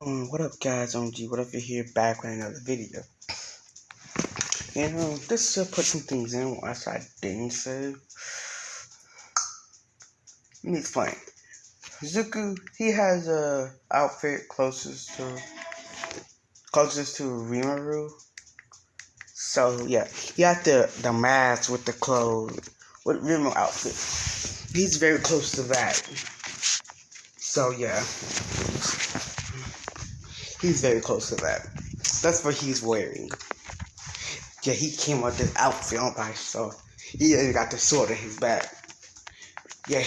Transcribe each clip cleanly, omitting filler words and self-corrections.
What up guys, OMG, what up, you're here back with another video. And this should put some things in which I didn't say. Let me explain. Zuku, he has a outfit closest to Rimuru. So yeah, he had the mask with the clothes with Rimuru outfit. He's very close to that. So yeah. He's very close to that. That's what he's wearing. Yeah, he came with this outfit on by, so he even got the sword in his back. Yeah.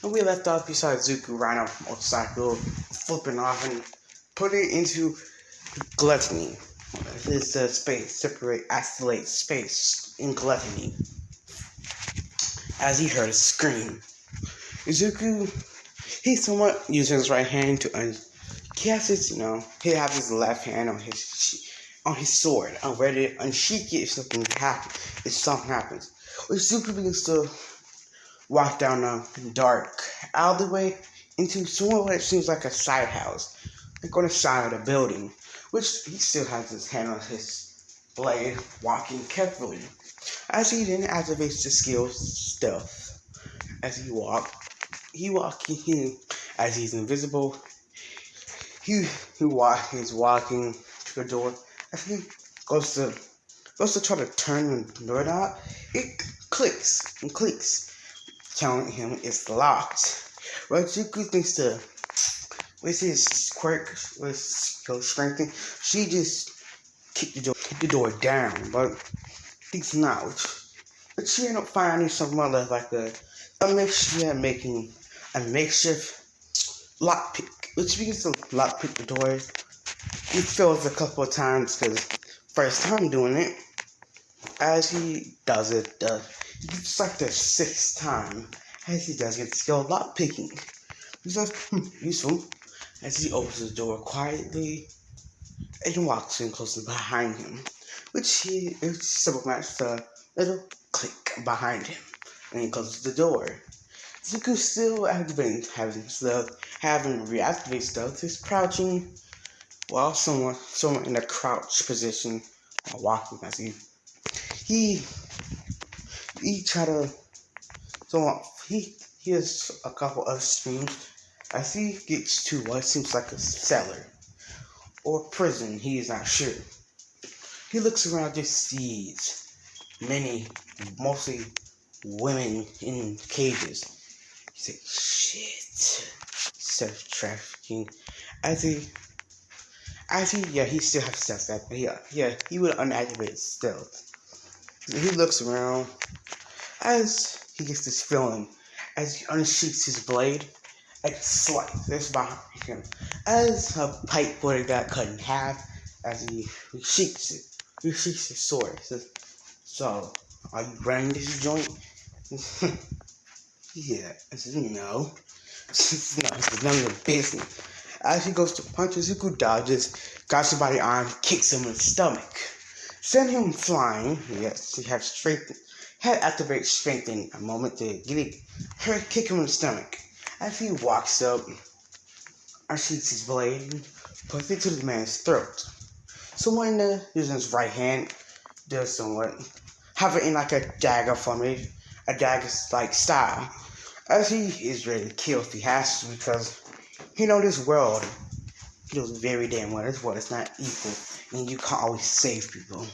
And we left off beside Zuku riding off a motorcycle, flipping off and put it into gluttony. It's isolate space in gluttony. As he heard a scream. Zuku, he somewhat used his right hand to he has his, he has his left hand on his sword. I'm ready to unsheath it if something happens. But Zuku begins to walk down a dark alleyway into somewhere what seems like a side house, like on the side of the building, which he still has his hand on his blade, walking carefully. As he then activates the skill stealth. As he walks, as he's invisible. He's walking to the door. As he goes to try to turn the door knob, it clicks, telling him it's locked. But Zuku thinks with his quirk, with strength, she just kicked the door down, but thinks not. But she ended up finding something like a makeshift lockpick. Which begins to lockpick the doors. He fails a couple of times because first time doing it. As he does it, it's like the sixth time. As he does get skilled lockpicking. He's like, useful. As he opens the door quietly and walks in closely behind him. It's simple match the little click behind him. And he closes the door. Zuku still having reactivated stealth, is crouching while someone in a crouch position while walking. As he hears a couple of screams as he gets to what seems like a cellar or prison. He is not sure. He looks around, just sees mostly women in cages. He said, shit. Self-trafficking. He still has stealth. He would unactivate stealth. He looks around as he gets this feeling as he unsheaths his blade. A slice behind him as a pipe would have got cut in half as he resheaths it. Resheaths his sword. He says, so, are you running this joint? Yeah, I said, no. It's none of your business. As he goes to punch, Zuku dodges, grabs him by the arm, kicks him in the stomach. Send him flying. Yes, he had activated strength in a moment to kick him in the stomach. As he walks up, unsheaths his blade, puts it to the man's throat. Someone using his right hand does somewhat, have it in like a dagger formation, a dagger-like style. As he is ready to kill if he has to, because he knows this world. He knows very damn well this world is not equal, and you can't always save people.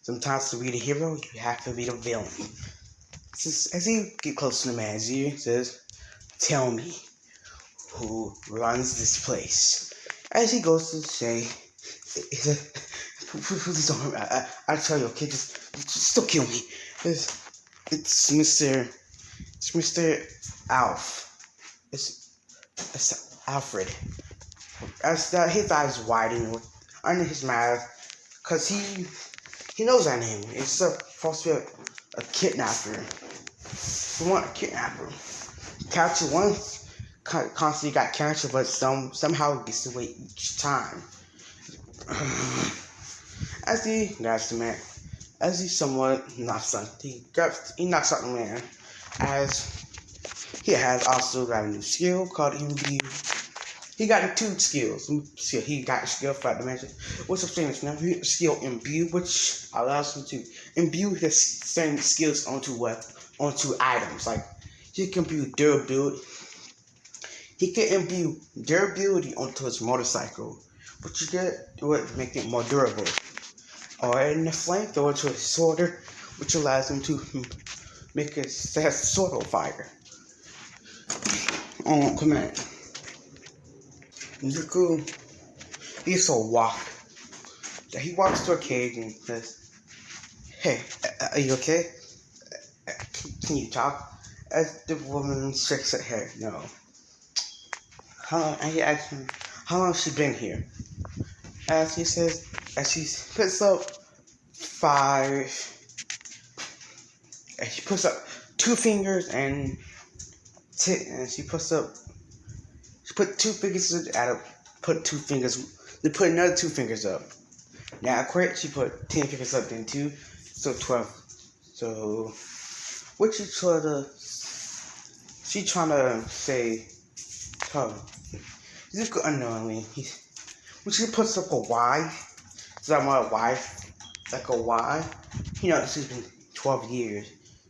Sometimes to be the hero, you have to be the villain. As he gets close to the man's ear, he says, tell me who runs this place. As he goes to say, please don't hurt me. I tell you, okay, just don't kill me. It's Mr. Alf. It's Alfred. As his eyes widen under his mask, cause he knows that name. It's supposed to be a kidnapper. A kidnapper. Captured once, constantly got captured, but somehow gets away each time. As he grabs the man, as he somewhat knocks on, he knocks out the man. As he has also got a new skill called eveloution. He got two skills. He got a skill for the dimension. What's up, famous now? He got skill imbue, which allows him to imbue his certain skills onto items. Like he can imbue durability. He can imbue durability onto his motorcycle, which you get would make it more durable. Or in the flamethrower to his sword, which allows him to make his sword on fire on command. Deku, he's so walk. He walks to a cage and says, "Hey, are you okay? Can you talk?" As the woman shakes her head, no. How long? And he asks him, "How long has she been here?" As he says, as she puts up she puts up 2 fingers and she put 2 fingers put 2 fingers. They put another 2 fingers up. Now, correct, she put 10 fingers up, then 2, so 12. So, what she trying to say, Zuko unknowingly, when she puts up a Y, so I'm a Y, like a Y, she's been 12 years.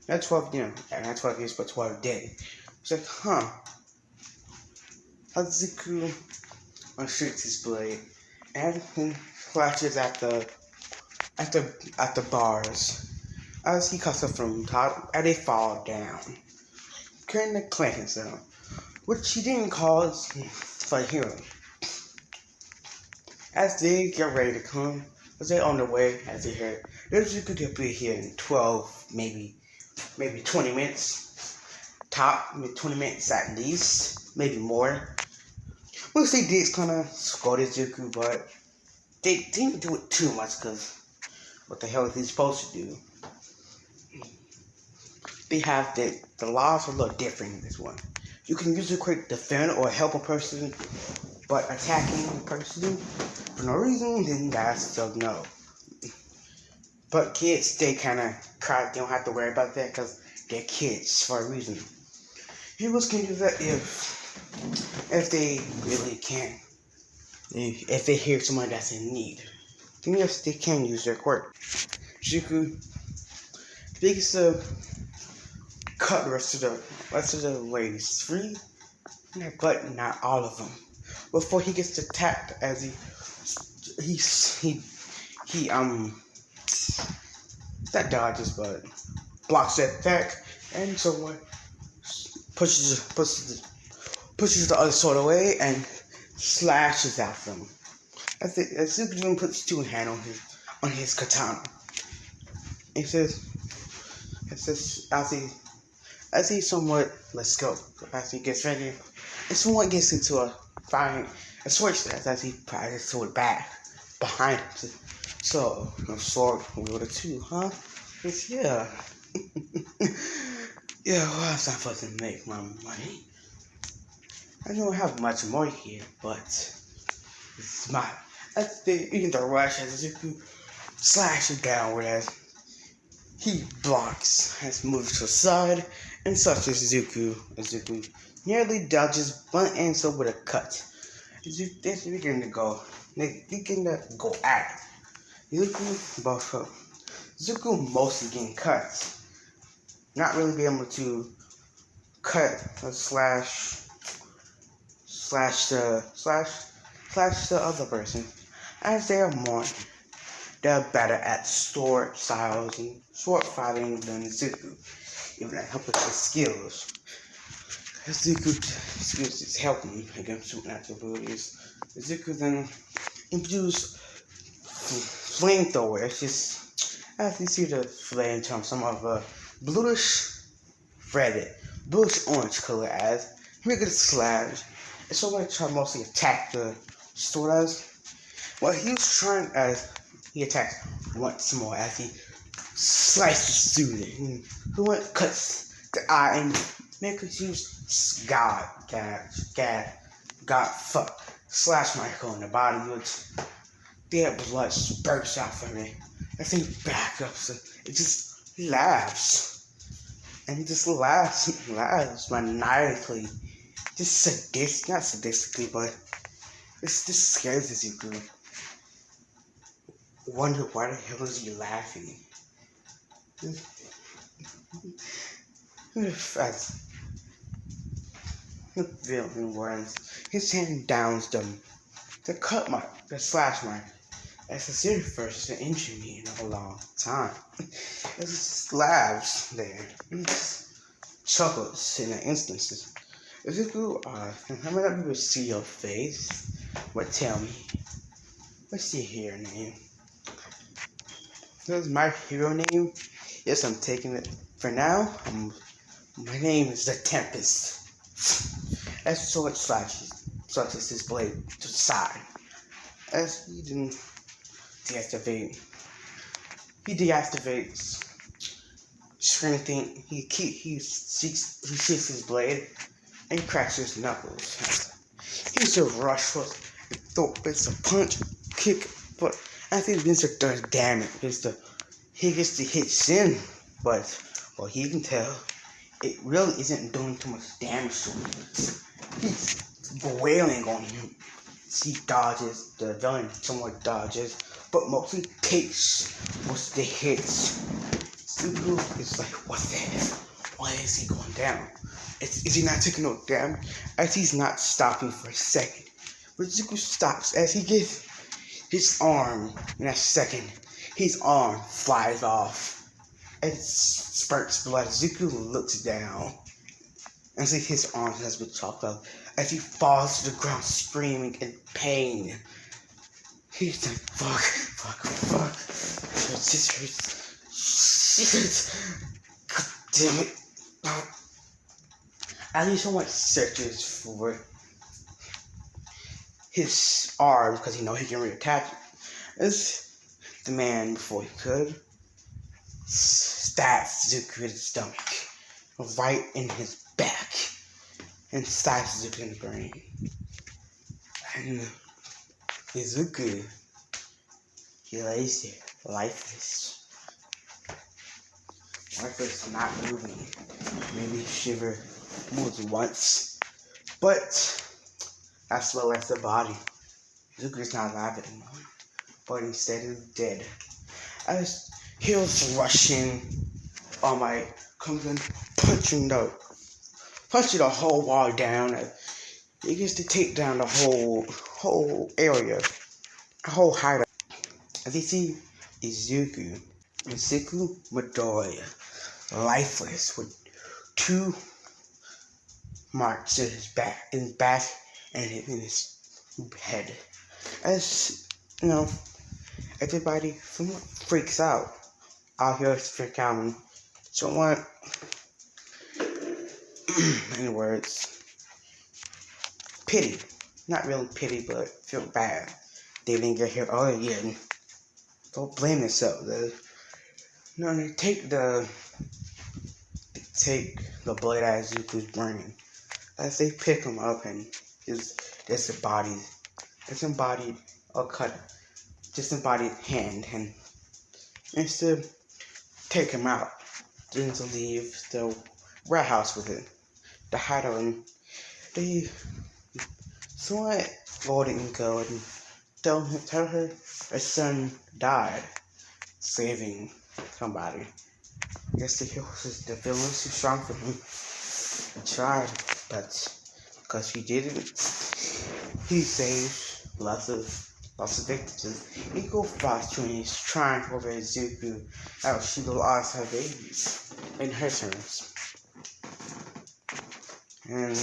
Not 12, not 12 years, but 12 days. It's like, Zuko unshoots his blade, and he flashes at the bars as he cuts up from top, and they fall down, creating a clanking sound, which he didn't cause for hero. As they get ready to come, as they're on the way, as they hear, Zuko could be here in 12, maybe 20 minutes. Top, maybe 20 minutes at least, maybe more. We'll see Diggs kind of scolded Zuko, but they didn't do it too much because what the hell is he supposed to do? They have the laws are a little different in this one. You can use a quick defend or help a person, but attacking a person for no reason, then that's a no. But kids, they kind of cry. They don't have to worry about that because they're kids for a reason. Heroes can do that if they really can. If they hear someone that's in need, then yes, they can use their quirk. Zuko begins to cut the rest of the ladies free, but not all of them. Before he gets attacked, as he that dodges, but blocks that attack, and someone pushes the other sword away and slashes at them. As Zuko even puts 2 hand on his katana. It says as he somewhat lets go, as he gets ready, and someone gets into a sword stance as he prides his sword back behind him. So, no sword wielder too, huh? It's, yeah. Yeah, well, I'm not supposed to make my money. I don't have much more here, but it's my. That's the rush as Zuko slashes downward as he blocks, has moved to the side, and such as Zuko nearly dodges, but ends up with a cut. They're beginning to go at it. Zuko mostly getting cuts, not really being able to cut or slash the other person, as they are more. They're better at sword styles and sword fighting than Zuko, even at helping his skills. Zuko's skills is helping against supernatural abilities. Zuko then imbues flamethrower. It's just as you see the flame turn some of a bluish orange color as he gets slash. And so I try to mostly attack the sword as well. He was trying as he attacks once more as he slices through it. And who cuts the eye and makes us use God, slash Michael in the body, which their blood spurts out from it. I think back up, so it just laughs. And he just laughs maniacally. Just not sadistically, but It's just scares Izuku. Wonder why the hell is he laughing? As the villain runs, his hand downs the cut mark, the slash mark. That's the serious first to injure me in a long time. It just laughs there. And just chuckles in the instances. Izuku, how many people see your face? But tell me, what's your hero name? What's my hero name? Yes, I'm taking it. For now, my name is the Tempest. As sword slashes his blade to the side. As he didn't deactivates strengthening. He shoots his blade and cracks his knuckles. He's a rush for it's a punch, kick, but I think Vincent does damage. He gets to hit Sin, but well, he can tell it really isn't doing too much damage to him. He's wailing on him. He dodges, the villain somewhat dodges, but mostly takes most of the hits. Zuko is like, what the hell? Why is he going down? Is he not taking no damage? As he's not stopping for a second. But Zuko stops as he gets his arm in a second. His arm flies off and spurts blood. Zuko looks down and sees his arm has been chopped off as he falls to the ground screaming in pain. He's like, fuck. Shit. God damn it. As he somewhat searches for his arm because he knows he can reattach it. As the man, before he could, stabs Zuko in his stomach, right in his back, and stabs Zuko in the brain. And Zuko, he lays there, lifeless, not moving. Maybe Shiver moves once, but as slow as the body. Zuko's not alive anymore, but instead is dead. As he was rushing, comes in punching the whole wall down. He gets to take down the whole area, the whole hideout. As you see, Izuku Midoriya, lifeless with 2 marks in his back, and in his head. As you know, everybody somewhat freaks out. Out here freak out. Somewhat, in words, pity. Not really pity, but feel bad. They didn't get here all again. Don't blame themselves. They take the blade out of Zuko's brain. As they pick him up and disembodied hand, and instead take him out, then to leave the warehouse with it, the hideout, and they somewhat Golden go and tell her her son died saving somebody. I guess the villain was too strong for him. He tried, but because he didn't, he saved lots of victims. He go fast when he's trying over Izuku how she lost her baby in her terms. And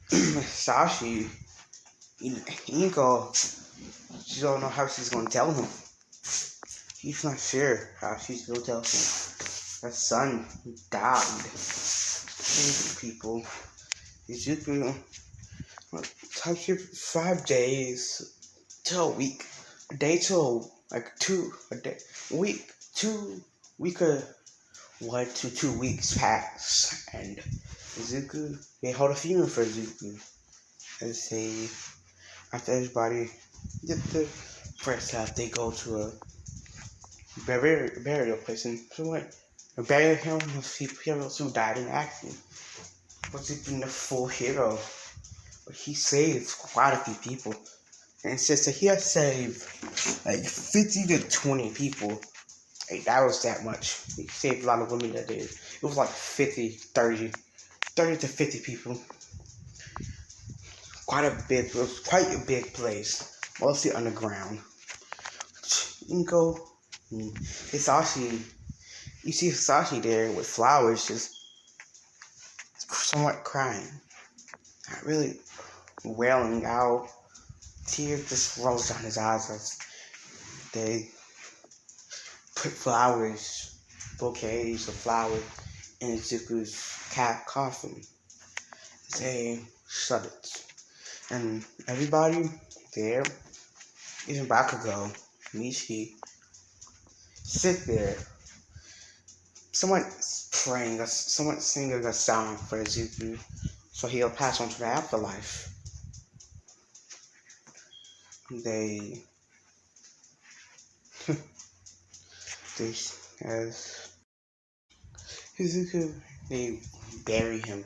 Sashi, Inko, she don't know how she's gonna tell him. She's not sure how she's gonna tell him. Her son died. People, Izuku, touch it 5 days to a week, a day to like 2 a day, week 2 week or 1 to 2 weeks pass, and Izuku, they hold a funeral for Izuku. And say after everybody did the first half, they go to a burial place and somewhat bury him with heroes who died in action. Was even the full hero he saved quite a few people. And it says that he has saved like 50 to 20 people. Like, that was that much. He saved a lot of women that did. It was like 30 to 50 people. It was quite a big place. Mostly underground. Inko, Hisashi, you see Hisashi there with flowers just somewhat crying. Not really wailing out. Tears just rolls down his eyes as they put bouquets of flowers in Izuku's coffin. They shut it. And everybody there, even Bakugo, Michi, sit there. Someone praying, someone singing a song for Izuku, so he'll pass on to the afterlife. They as Izuku, they bury him.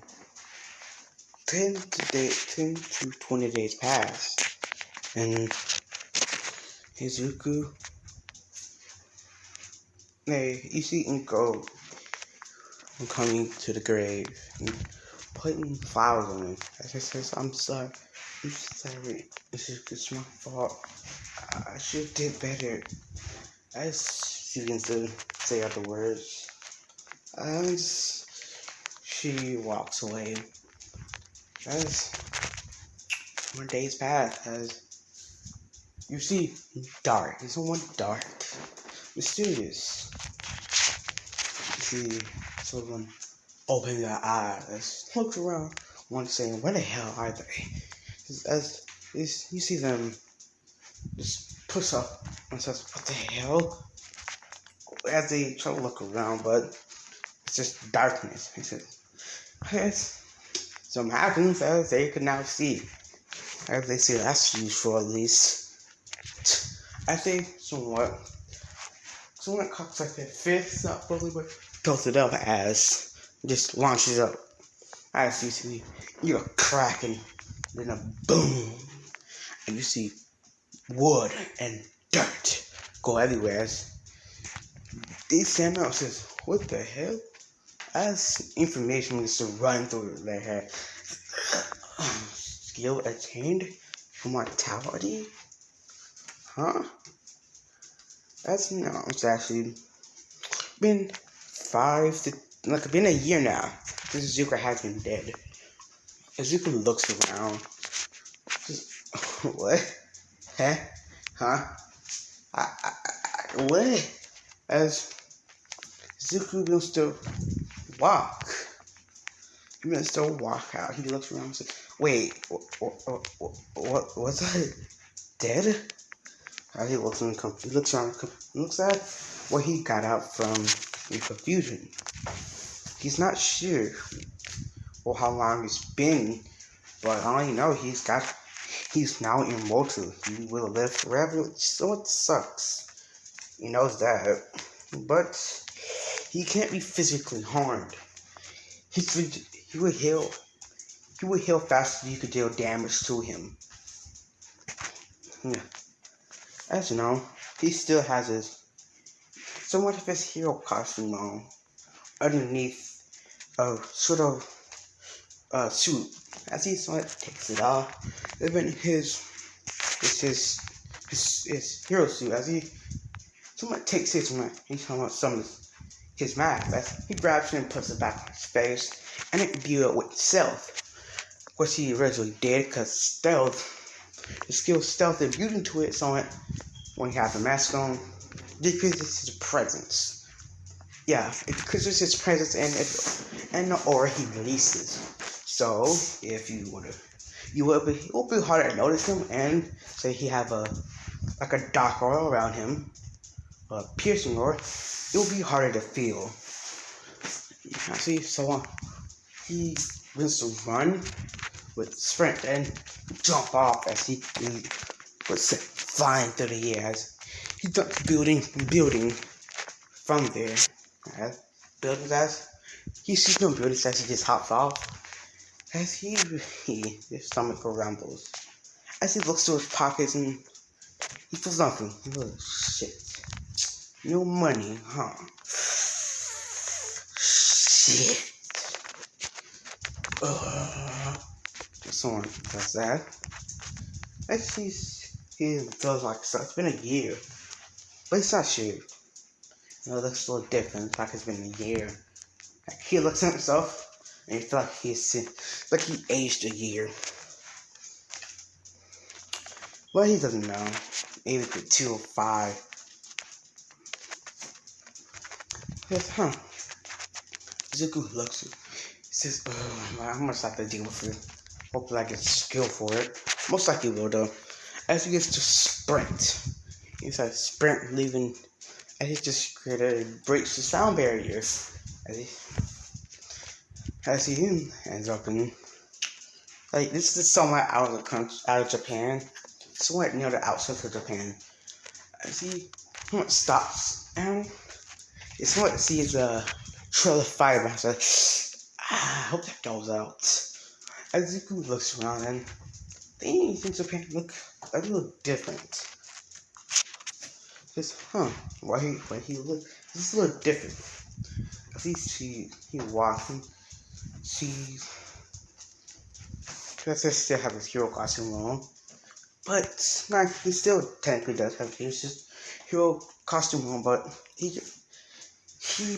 10 to 20 days pass, and Izuku, you see Inko coming to the grave and putting flowers on it. As he says, I'm sorry, it's my fault. I should have did better. As she begins to say other words, as she walks away, as more days pass, as you see dark, it's somewhat dark, mysterious. You see someone open their eyes, looks around, one saying, "Where the hell are they?" As you see them just push up and says, "What the hell?" As they try to look around, but it's just darkness. He says, "Yes, some happens as they can now see." As they see, that's useful at least. I think somewhat cocks like their fist, not fully, but tilts it up as just launches up. As you see, you a crack and then a boom, and you see wood and dirt go everywhere. As they stand up and says, "What the hell?" As information is to run through their head. Skill attained? Immortality? Huh? It's actually been been a year now since Izuku has been dead. Izuku looks around. Just, what? Huh? What? As Izuku will still walk. He will still walk out. He looks around and says, "Wait, was I dead?" As he looks around, looks at what he got out from the confusion. He's not sure how long it's been, but all you know, he's now immortal. He will live forever, so it sucks. He knows that, but he can't be physically harmed. He will heal. He will heal faster than you could deal damage to him. Yeah. As you know, he still has somewhat of his hero costume on underneath a sort of suit. As he somewhat takes it off, even his hero suit. As he somewhat takes his mask. As he grabs it and puts it back on his face, and it imbued with stealth, which he originally did, because the skill stealth imbued into it, so when he has the mask on, decreases his presence. Yeah, it decreases his presence and the aura he releases. So if it will be harder to notice him, and say he have a dark aura around him, a piercing aura, it will be harder to feel. See, so he wants to run with sprint and jump off as he was flying through the air as he jumped building from there. As he sees no buildings as he just hops off. as his stomach rumbles. As he looks through his pockets and he feels nothing. Oh, shit. No money, huh? Shit. Someone does that. As he feels like so. It's been a year. But he's not sure. You know, it looks a little different. Like it's been a year. Like he looks at himself and he feels like he aged a year. Well, he doesn't know. Maybe the 2 or 5. He says, huh. Zuko looks. He says, oh, I'm gonna have to deal with it. Hopefully I get skill for it. Most likely will though. As he gets to sprint. He's like sprint leaving. And he just created breaks the sound barrier. As he ends up in like this is somewhere out of the country, out of Japan. Somewhere near the outskirts of Japan. As he stops and it's somewhat to see his trail of fire. So, I hope that goes out. As Zuko looks around and things in Japan look a little different. Just why he look just a little different. Cause he walking, sees. Because he still have his hero costume on, but like he still technically does have his hero costume on, but he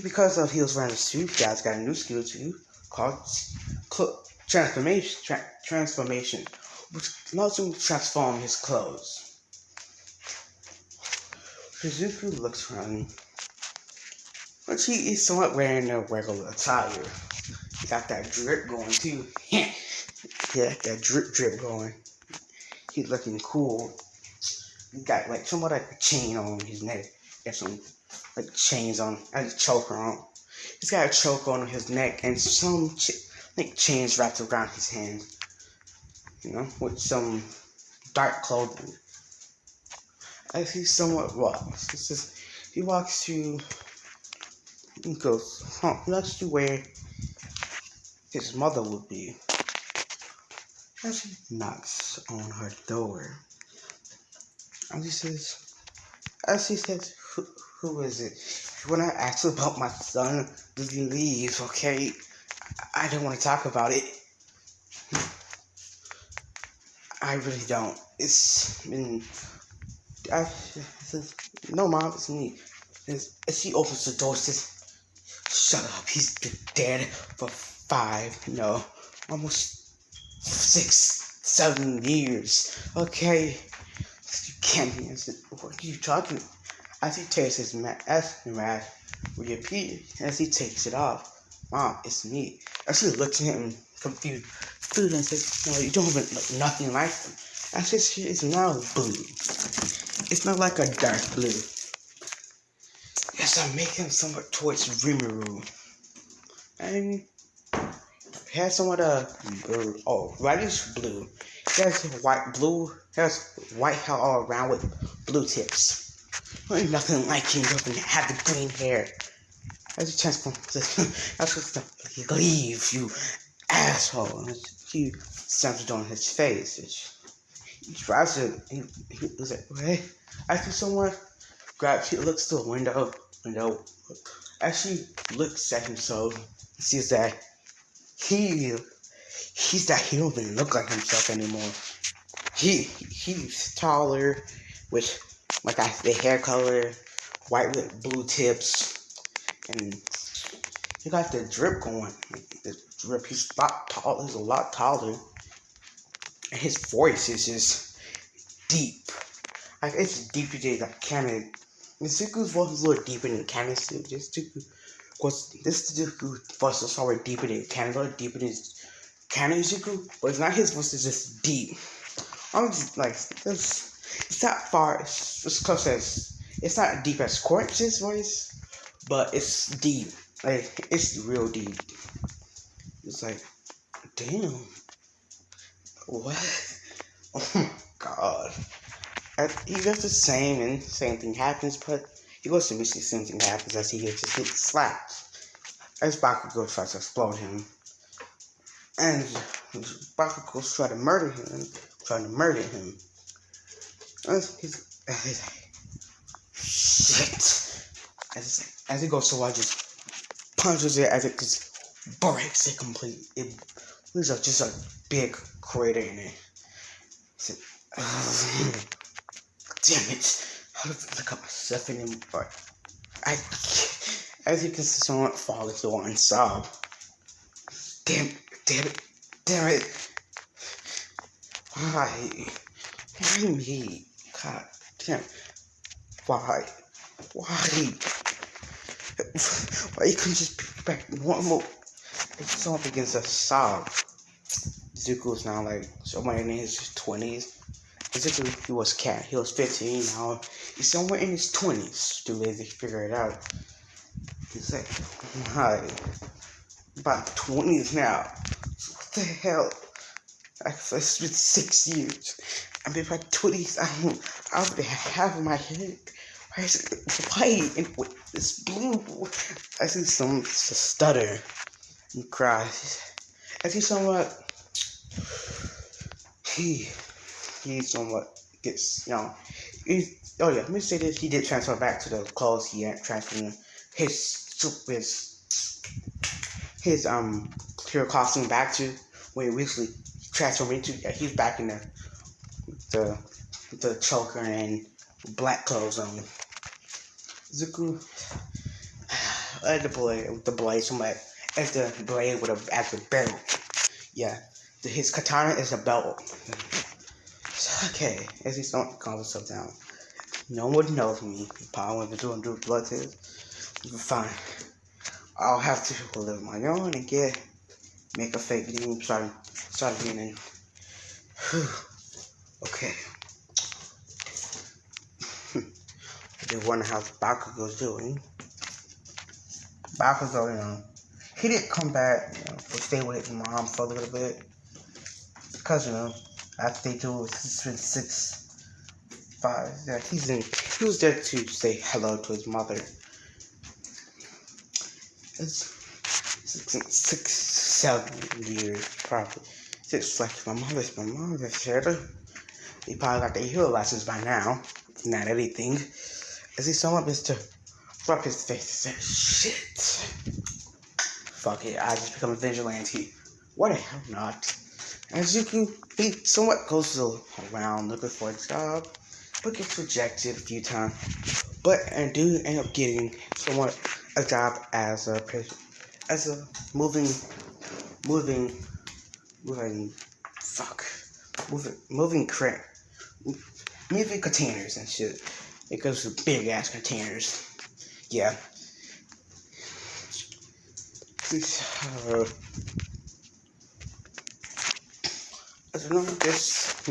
because of he was wearing a suit, guys got a new skill too called transformation, which allows him to transform his clothes. Shizuku looks around, but he is somewhat wearing a regular attire. He got that drip going too. Yeah, that drip going. He's looking cool. He got like somewhat like a chain on his neck. Got some like chains on, and a choker on. He's got a choker on his neck and some like chains wrapped around his hand. You know, with some dark clothing. As he somewhat walks, it's just he walks to. He goes, he likes to where his mother would be. As he knocks on her door, and he says, who is it? When I asked about my son, did he leave? Okay, I don't want to talk about it. I really don't. It's been. I says, no, Mom, it's me. As she opens the door, says, shut up. He's been dead for 5, no, almost 6, 7 years. Okay, you can't be. I said, what are you talking about? As he takes his mask, with your pee, as he takes it off, Mom, it's me. As she looks at him confused, and says, no, you don't even look nothing like him. I said, she is now blue. It's not like a dark blue. Yes, I make him somewhat towards Rimuru. And he has somewhat reddish blue. He has white hair all around with blue tips. Ain't nothing like him doesn't have the green hair. As he transforms, that's what he leaves, you asshole. He slams it on his face. He drives it. He's like, hey. After someone grabs, he looks to the window. As she looks at himself, he sees that he's that he don't even look like himself anymore. He's taller, with like the hair color, white with blue tips, and he got the drip going. The drip, he's a lot taller, and his voice is just deep. Like it's deeper than like canon. Zuko's voice is a little deeper than Canon's too. This Zuko voice is already deeper than Canon, a little deeper than Canon Zuko, but it's not his voice is just deep. I'm just like it's not far. It's close as it's not deep as Quartz's voice, but it's deep. Like it's real deep. It's like, damn, what? Oh my god. He does the same, and same thing happens, but he goes to miss the same thing happens as he gets slapped. As Bakugo tries to explode him. And Bakugo's trying to murder him. He's like, shit. As he goes so I just punches it as it just breaks it completely. There's just a big crater in it. Damn it. How does it look up myself in him? As you can see, someone fall into one sob. Damn it. Why me? God damn. Why you couldn't just be back normal? If someone begins to sob, Zuko's now like somewhere in his 20s. Zuko, he was 15, now he's somewhere in his 20s. Too lazy to figure it out. He's like, hi, about 20s now. What the hell? It's been 6 years. I mean, by 20s, I already have half of my head. Why is it white and it's blue? I see some stutter and cries. I see somewhat. He somewhat gets, let me say this. He did transfer back to the clothes he had transferred his clear costume back to where he recently transformed into. Yeah, he's back in the choker and black clothes on. Zuko at the blade with the blade, somewhat as the blade with at the belt. Yeah, his katana is a belt. Okay, as he calms himself down. No one knows me. Probably went to do blood test. Fine. I'll have to live my own and make a fake name, start being in. Okay. They wonder how Bakugo's doing. Bakugo, he didn't come back, to stay with his mom for a little bit. Because, after they do it, it's been 6, 5, yeah, he was there to say hello to his mother. It's 6, 7 years, probably. It's like my mother said. He probably got the hero lessons by now. Not anything. As he saw Mr. rub his face and said, shit. Fuck it, I just become a vigilante. What the hell not? As he somewhat goes around looking for a job, but gets rejected a few times. But and do end up getting somewhat a job as a moving containers and shit. It goes to big ass containers. Yeah. He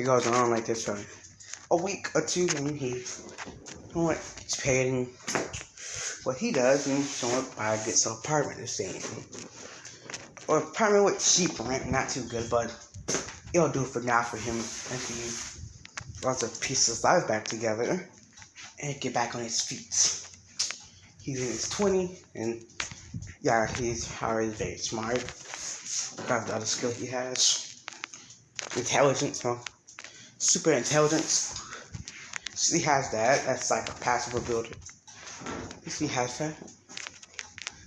goes on like this for a week or two, and he's paid, and what he does, and somewhat gets an apartment the same. Or apartment with cheap rent, not too good, but it'll do for now for him, and he wants to piece his life back together and get back on his feet. He's in his 20s, and yeah, he's already very smart. Got the other skill he has. Intelligence, super intelligence. He has that. That's like a passive ability. He has that.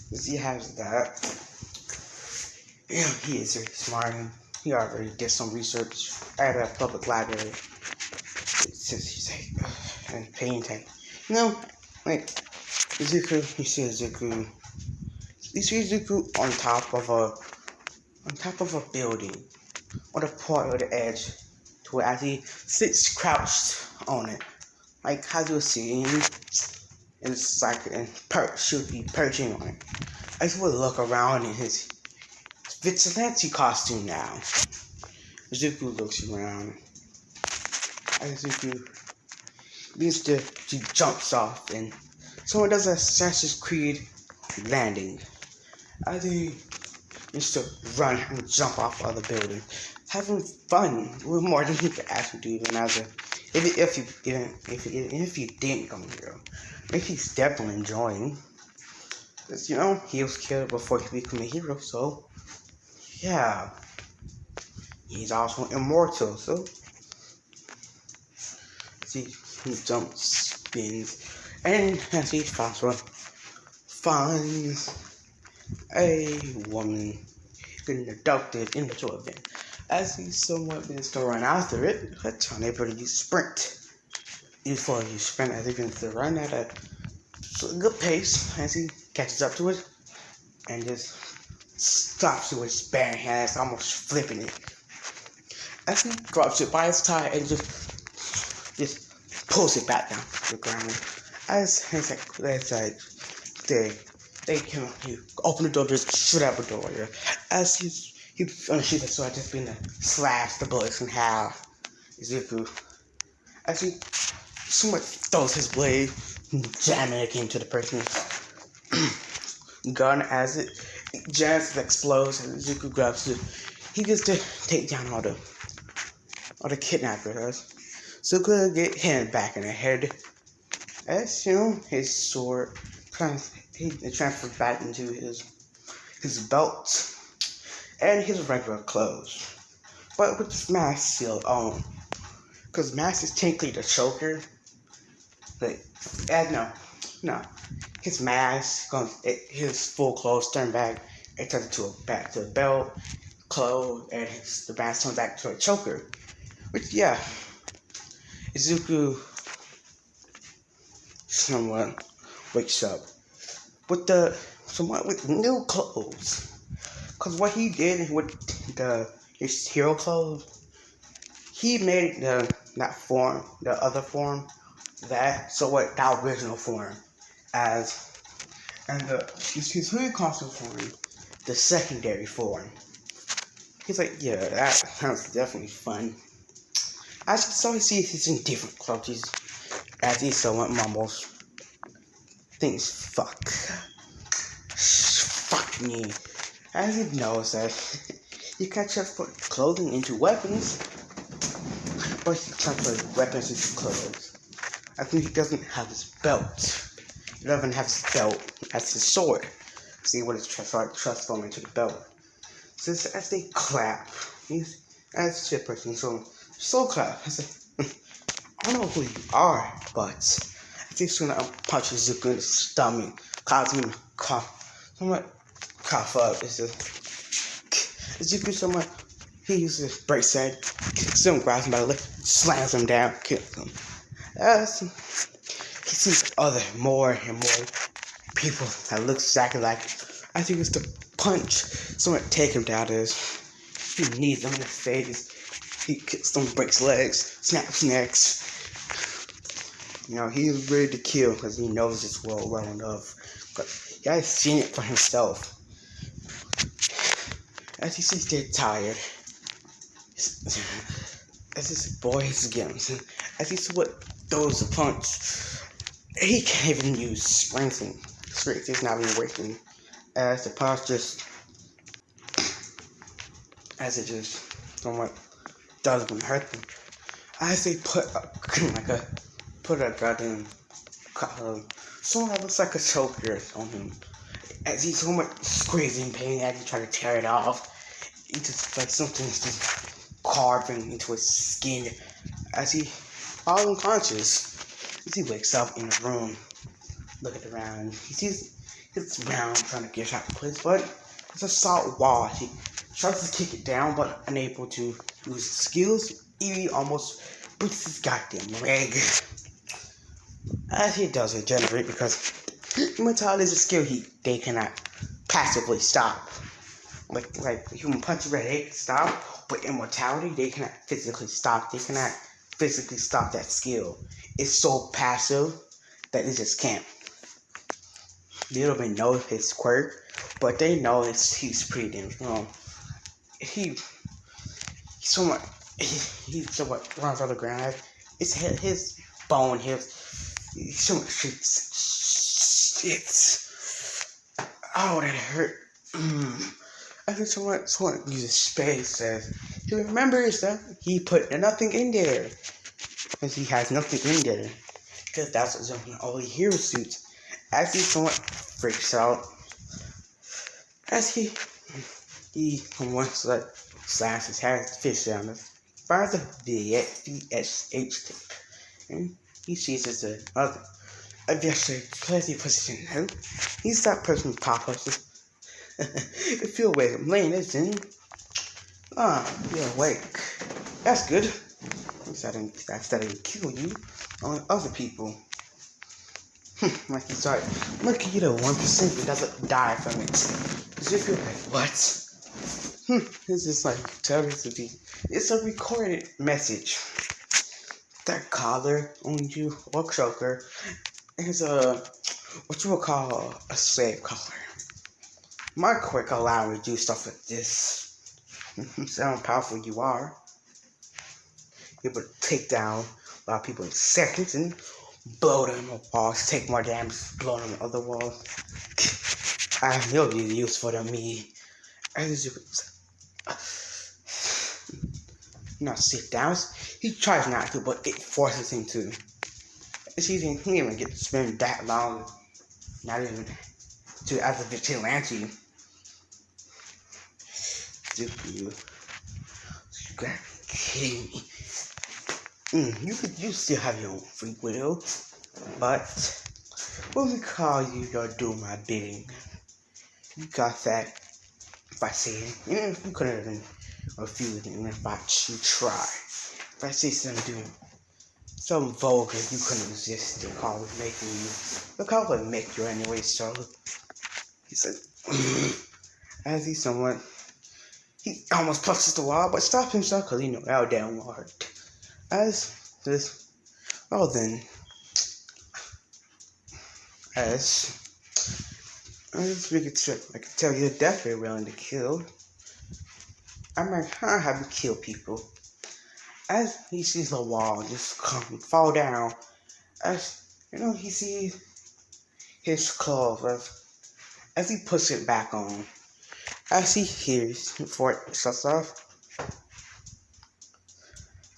He has that. Yeah, he is very smart, and he already did some research at a public library. He's like, and paying attention. Like Zuko. You see Zuko. You see Zuko on top of a building, on the part of the edge, to where as he sits crouched on it, like how you see him, it's like should be perching on it. I just would look around in his vigilante costume now. Zuko looks around. As Zuko he jumps off, and someone does an Assassin's Creed landing. As he used to run and jump off of the building, having fun with more than he could actually do. And if you didn't come here, I think he's definitely enjoying. Cause he was killed before he became a hero. So yeah, he's also immortal. So see, he jumps, spins, and as he finds a woman getting abducted in the tour event. As he somewhat begins to run after it, it's unable to use sprint. Before you sprint, as he begins to run at a good pace, as he catches up to it, and just stops with his bare hands, almost flipping it. As he drops it by his tie and just pulls it back down to the ground. As they can open the door, just shoot out the door. Yeah. As he unshoots it, so I just been to slash the bullets in half. Izuku, as he somewhat throws his blade, jamming it into the person's gun. As it jams, it explodes, and Izuku grabs it. He gets to take down all the kidnappers. Izuku get hit back in the head. As his sword transfers back into his belt and his regular clothes, but with his mask still on, because mask is technically the choker. But no, his mask, his full clothes turn back. It turns back to a belt, clothes, and the mask turns back to a choker. Which Izuku somewhat wakes up with with new clothes. Cause what he did with his hero clothes, he made the other form, that original form, his hoodie costume form, the secondary form. He's like, yeah, that sounds definitely fun. So he sees he's in different clothes as he somewhat mumbles things. Fuck me. As he knows that you can't transfer clothing into weapons, but he transfers weapons into clothes. I think he doesn't have his belt. He doesn't have his belt as his sword. See what is transformed into the belt. So as they clap, as shit person, so clap. I say, I don't know who you are, but I think soon I'll punch Izuku in the stomach, causing him to somewhat cough up. It's just Izuku somewhat. He uses his break set, kicks him, grabs him by the leg, slams him down, kills him. He sees more and more people that look exactly like him. I think it's to punch someone, take him down. He knees him in the face. He kicks them, breaks legs, snaps necks. He's ready to kill because he knows this world well enough. But he has seen it for himself. As he sees they're tired, as his boys again, as he throws a punch, he can't even use strength. Strength is not even working. As the punch just somewhat doesn't hurt them. As they put a goddamn someone that looks like a choker on him. As he's somewhat squeezing pain as he tries to tear it off. It's just like something's just carving into his skin. As he falls unconscious, as he wakes up in the room, looking around, he sees his round trying to get out of place, but it's a solid wall. He tries to kick it down, but unable to use his skills. He almost breaks his goddamn leg. As he does regenerate, because immortality is a skill they cannot passively stop. Like human punch red, they can stop, but immortality they cannot physically stop. They cannot physically stop that skill. It's so passive that they just can't. They don't even know his quirk, but they know he's pretty damn strong. He somewhat runs on the ground. His bone, so much that hurt. I think someone uses space says he remembers that he put nothing in there, because he has nothing in there, because that's only hero suits. As he somewhat freaks out, as he wants Slash his hair fish down the finds the VHH tape. And he sees it's the other. Eventually, because he puts it in him, he's that person pop up. If you're awake, I'm laying this in. You're awake. That's good. That didn't kill you on other people. Like you start looking at the 1% that doesn't die from it. Because if you're like, what? It's just like terrorism. It's a recorded message. That collar on you or choker is what you would call a slave collar. My quick allow me to do stuff like this. See how powerful you are. You're able to take down a lot of people in seconds and blow them up walls, take more damage, blow them on other walls. I know you're useful to me. Not sit down. He tries not to, but it forces him to. He didn't even get to spend that long, not even to as a vigilante. You gotta be kidding me. You still have your own free will, but when we call you, you'll do my bidding. You got that by saying, you couldn't even refuse it, if you try. If I say something vulgar, you couldn't resist. They'll call it making you. They'll call it make you anyway. So he said, as he almost pushes the wall, but stopped himself because he knew how down hard. As we could trick, I can tell you're definitely willing to kill. I might have you kill people. As he sees the wall just fall down, he sees his clothes as he puts it back on. As he hears before it shuts off,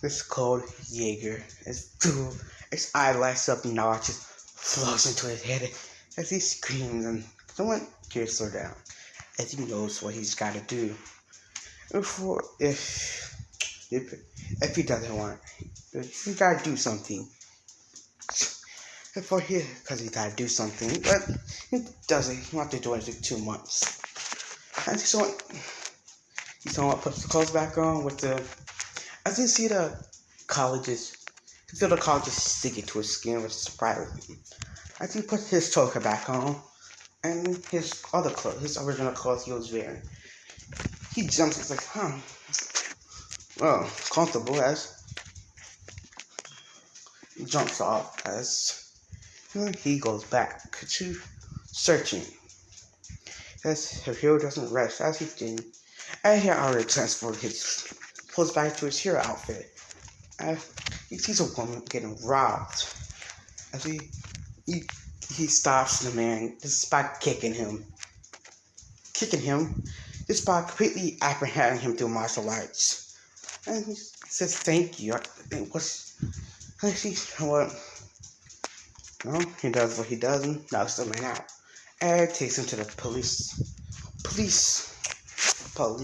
this cold Jaeger, his eye lights up and now just flows into his head as he screams and someone tears her down as he knows what he's got to do. If he doesn't want it, he gotta do something. Because he gotta do something, but he doesn't. He wants to do it in 2 months. And someone puts the clothes back on with as you see the colleges sticking to his skin, which is surprising. As he puts his choker back on, and his original clothes he was wearing, he jumps. It's like, well, comfortable as he jumps off as he goes back to searching. As his hero doesn't rest as he did, and he already transformed his clothes back to his hero outfit. He sees a woman getting robbed as he stops the man just by kicking him, just by completely apprehending him through martial arts. And he says, thank you. He does what he does and knocks the man out. And takes him to the police. What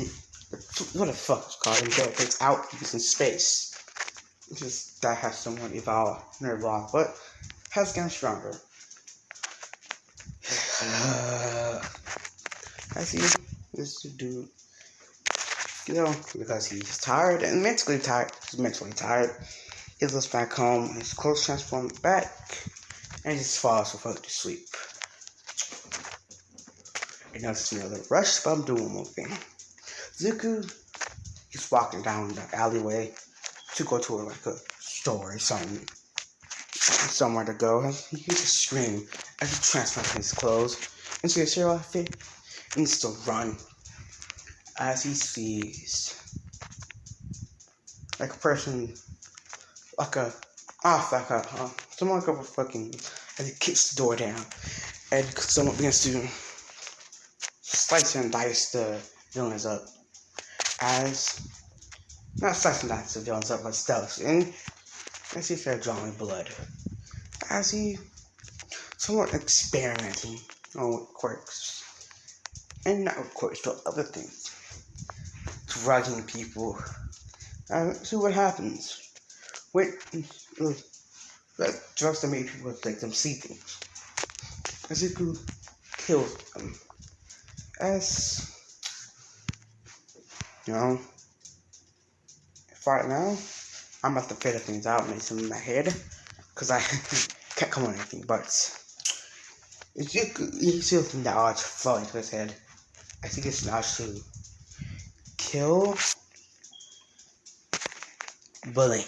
the fuck is called? It's out, he's in space. Just that has someone evolved, but has gotten stronger. I see this dude. Because he's tired and mentally tired. He's mentally tired. He goes back home, his clothes transform back, and he just falls to sleep. And that's another rush, but I'm doing one more thing. Zuko, he's walking down the alleyway to go to a store or something. Somewhere to go. He hears a scream as he transforms his clothes into his hero outfit. He needs to run. As he sees a person, someone go fucking, as he kicks the door down, and someone begins to slice and dice the villains up, not slice and dice the villains up, but stealth, and as he starts drawing blood, as he somewhat experimenting on quirks, and not with quirks, but other things. drugging people. See what happens. Wait, let drugs to make people like them see things. As it could kill them. As you know, right now, I'm about to figure things out and make some in my head. Cause I can't come on anything, but you see something that arch falling to his head. I think it's not to kill, bully,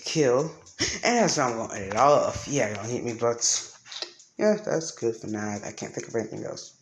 kill, and that's not gonna edit all off. Yeah, gonna hit me, but yeah, that's good for now. I can't think of anything else.